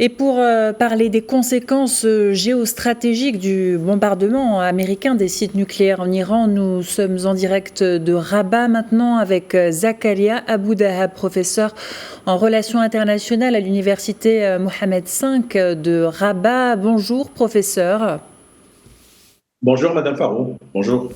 Et pour parler des conséquences géostratégiques du bombardement américain des sites nucléaires en Iran, nous sommes en direct de Rabat maintenant avec Zakaria Abou-Dahab, professeur en relations internationales à l'université Mohammed V de Rabat. Bonjour professeur. Bonjour Madame Farou, bonjour.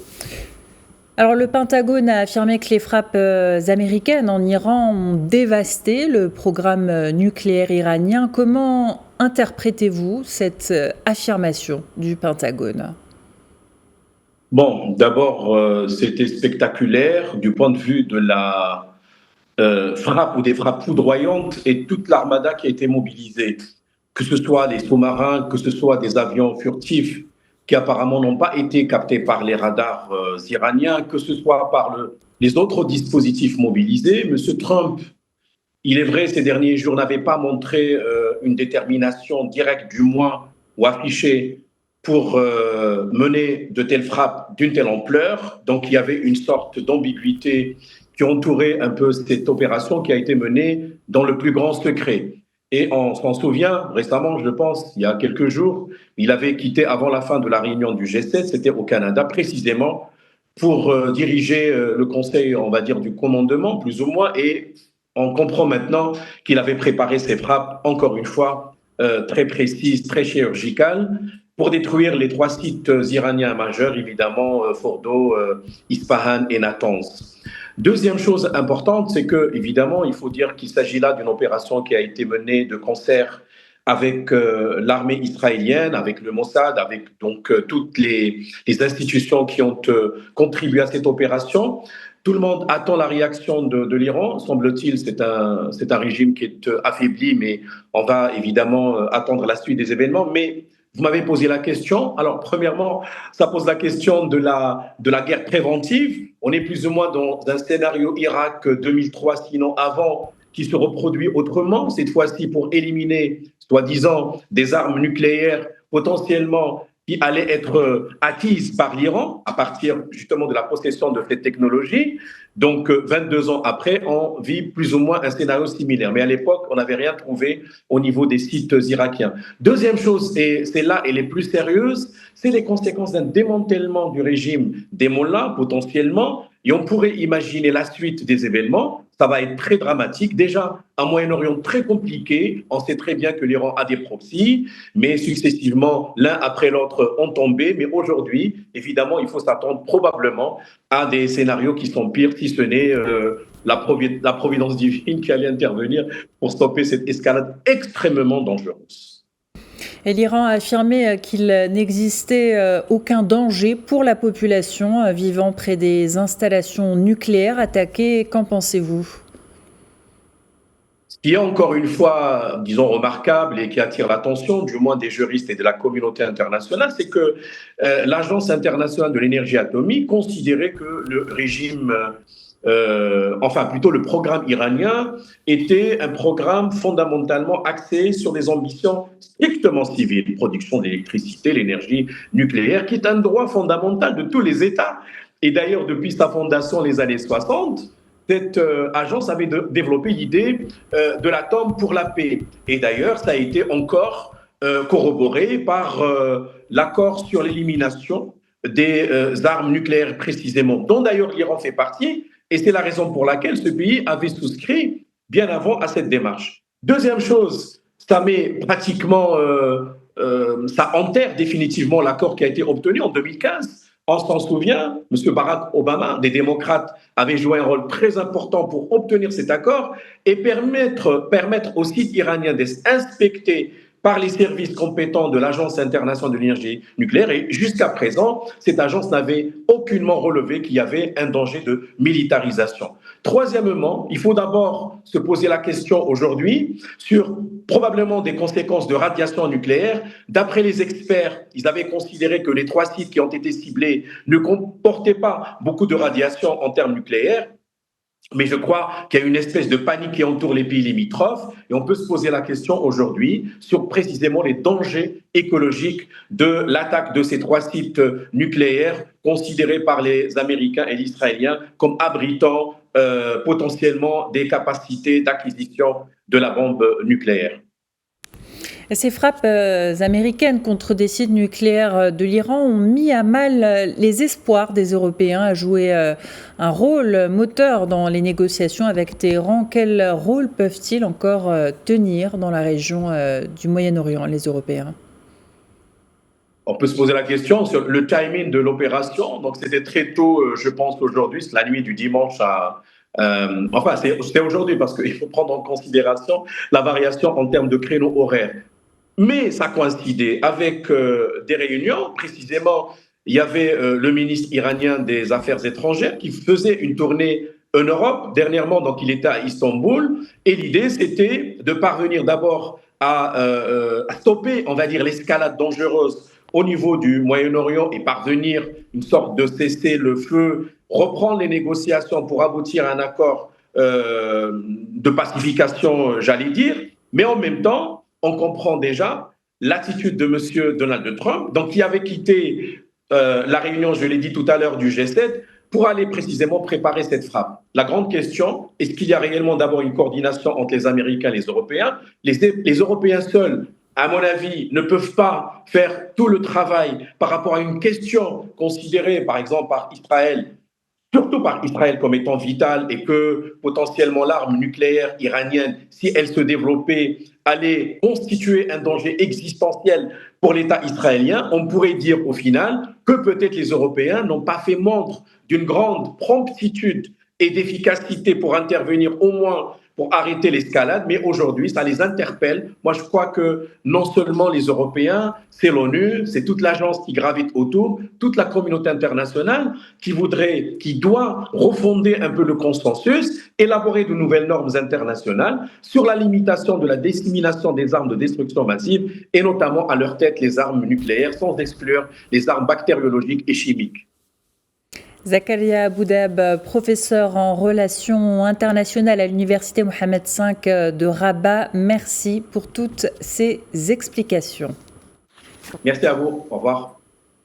Alors le Pentagone a affirmé que les frappes américaines en Iran ont dévasté le programme nucléaire iranien. Comment interprétez-vous cette affirmation du Pentagone ? Bon, d'abord, c'était spectaculaire du point de vue de la frappe ou des frappes foudroyantes et toute l'armada qui a été mobilisée, que ce soit des sous-marins, que ce soit des avions furtifs qui apparemment n'ont pas été captés par les radars iraniens, que ce soit par les autres dispositifs mobilisés. Monsieur Trump, il est vrai, ces derniers jours n'avait pas montré une détermination directe, du moins, ou affichée pour mener de telles frappes d'une telle ampleur. Donc, il y avait une sorte d'ambiguïté qui entourait un peu cette opération qui a été menée dans le plus grand secret. Et on s'en souvient récemment, je pense, il y a quelques jours, il avait quitté avant la fin de la réunion du G7, c'était au Canada, précisément pour diriger le conseil, on va dire, du commandement, plus ou moins, et on comprend maintenant qu'il avait préparé ses frappes, encore une fois, très précises, très chirurgicales, pour détruire les 3 sites iraniens majeurs, évidemment, Fordo, Ispahan et Natanz. Deuxième chose importante, c'est que, évidemment, il faut dire qu'il s'agit là d'une opération qui a été menée de concert avec l'armée israélienne, avec le Mossad, avec donc toutes les institutions qui ont contribué à cette opération. Tout le monde attend la réaction de l'Iran. Semble-t-il, c'est un régime qui est affaibli, mais on va évidemment attendre la suite des événements. Mais vous m'avez posé la question. Alors, premièrement, ça pose la question de la guerre préventive. On est plus ou moins dans un scénario Irak 2003, sinon avant, qui se reproduit autrement, cette fois-ci pour éliminer, soi-disant, des armes nucléaires potentiellement qui allaient être acquises par l'Iran à partir justement de la possession de cette technologie. Donc, 22 ans après, on vit plus ou moins un scénario similaire. Mais à l'époque, on n'avait rien trouvé au niveau des sites irakiens. Deuxième chose, et c'est là et les plus sérieuses, c'est les conséquences d'un démantèlement du régime des mollahs potentiellement. Et on pourrait imaginer la suite des événements. Ça va être très dramatique. Déjà, un Moyen-Orient très compliqué. On sait très bien que l'Iran a des proxys, mais successivement, l'un après l'autre ont tombé. Mais aujourd'hui, évidemment, il faut s'attendre probablement à des scénarios qui sont pires, si ce n'est la providence divine qui allait intervenir pour stopper cette escalade extrêmement dangereuse. Et l'Iran a affirmé qu'il n'existait aucun danger pour la population vivant près des installations nucléaires attaquées. Qu'en pensez-vous ? Ce qui est encore une fois, disons, remarquable et qui attire l'attention, du moins des juristes et de la communauté internationale, c'est que l'Agence internationale de l'énergie atomique considérait que le régime, enfin plutôt le programme iranien, était un programme fondamentalement axé sur des ambitions strictement civiles, production d'électricité, l'énergie nucléaire, qui est un droit fondamental de tous les États. Et d'ailleurs, depuis sa fondation les années 60, cette agence avait développé l'idée de l'atome pour la paix. Et d'ailleurs, ça a été encore corroboré par l'accord sur l'élimination des armes nucléaires précisément, dont d'ailleurs l'Iran fait partie. Et c'est la raison pour laquelle ce pays avait souscrit bien avant à cette démarche. Deuxième chose, ça met pratiquement, ça enterre définitivement l'accord qui a été obtenu en 2015. On s'en souvient, M. Barack Obama, des démocrates, avait joué un rôle très important pour obtenir cet accord et permettre aux sites iraniens d'être inspectés par les services compétents de l'Agence internationale de l'énergie nucléaire. Et jusqu'à présent, cette agence n'avait aucunement relevé qu'il y avait un danger de militarisation. Troisièmement, il faut d'abord se poser la question aujourd'hui sur probablement des conséquences de radiation nucléaire. D'après les experts, ils avaient considéré que les 3 sites qui ont été ciblés ne comportaient pas beaucoup de radiation en termes nucléaires. Mais je crois qu'il y a une espèce de panique qui entoure les pays limitrophes et on peut se poser la question aujourd'hui sur précisément les dangers écologiques de l'attaque de ces 3 sites nucléaires considérés par les Américains et les Israéliens comme abritant potentiellement des capacités d'acquisition de la bombe nucléaire. Ces frappes américaines contre des sites nucléaires de l'Iran ont mis à mal les espoirs des Européens à jouer un rôle moteur dans les négociations avec Téhéran. Quel rôle peuvent-ils encore tenir dans la région du Moyen-Orient, les Européens? On peut se poser la question sur le timing de l'opération. Donc, c'était très tôt, je pense qu'aujourd'hui, c'est la nuit du dimanche à. Enfin, c'était aujourd'hui parce qu'il faut prendre en considération la variation en termes de créneaux horaires. Mais ça coïncidait avec des réunions. Précisément, il y avait le ministre iranien des Affaires étrangères qui faisait une tournée en Europe dernièrement, donc il était à Istanbul. Et l'idée, c'était de parvenir d'abord à stopper, on va dire, l'escalade dangereuse au niveau du Moyen-Orient et parvenir une sorte de cessez-le-feu, reprendre les négociations pour aboutir à un accord de pacification, j'allais dire. Mais en même temps, on comprend déjà l'attitude de M. Donald Trump, donc qui avait quitté la réunion, je l'ai dit tout à l'heure, du G7 pour aller précisément préparer cette frappe. La grande question, est-ce qu'il y a réellement d'abord une coordination entre les Américains et les Européens? Les Européens seuls, à mon avis, ne peuvent pas faire tout le travail par rapport à une question considérée, par exemple, par Israël, surtout par Israël comme étant vitale et que potentiellement l'arme nucléaire iranienne, si elle se développait, allait constituer un danger existentiel pour l'État israélien, on pourrait dire au final que peut-être les Européens n'ont pas fait montre d'une grande promptitude et d'efficacité pour intervenir au moins pour arrêter l'escalade, mais aujourd'hui, ça les interpelle. Moi, je crois que non seulement les Européens, c'est l'ONU, c'est toute l'agence qui gravite autour, toute la communauté internationale qui doit refonder un peu le consensus, élaborer de nouvelles normes internationales sur la limitation de la dissémination des armes de destruction massive et notamment à leur tête les armes nucléaires, sans exclure les armes bactériologiques et chimiques. Zakaria Aboudab, professeur en relations internationales à l'Université Mohammed V de Rabat, merci pour toutes ces explications. Merci à vous. Au revoir.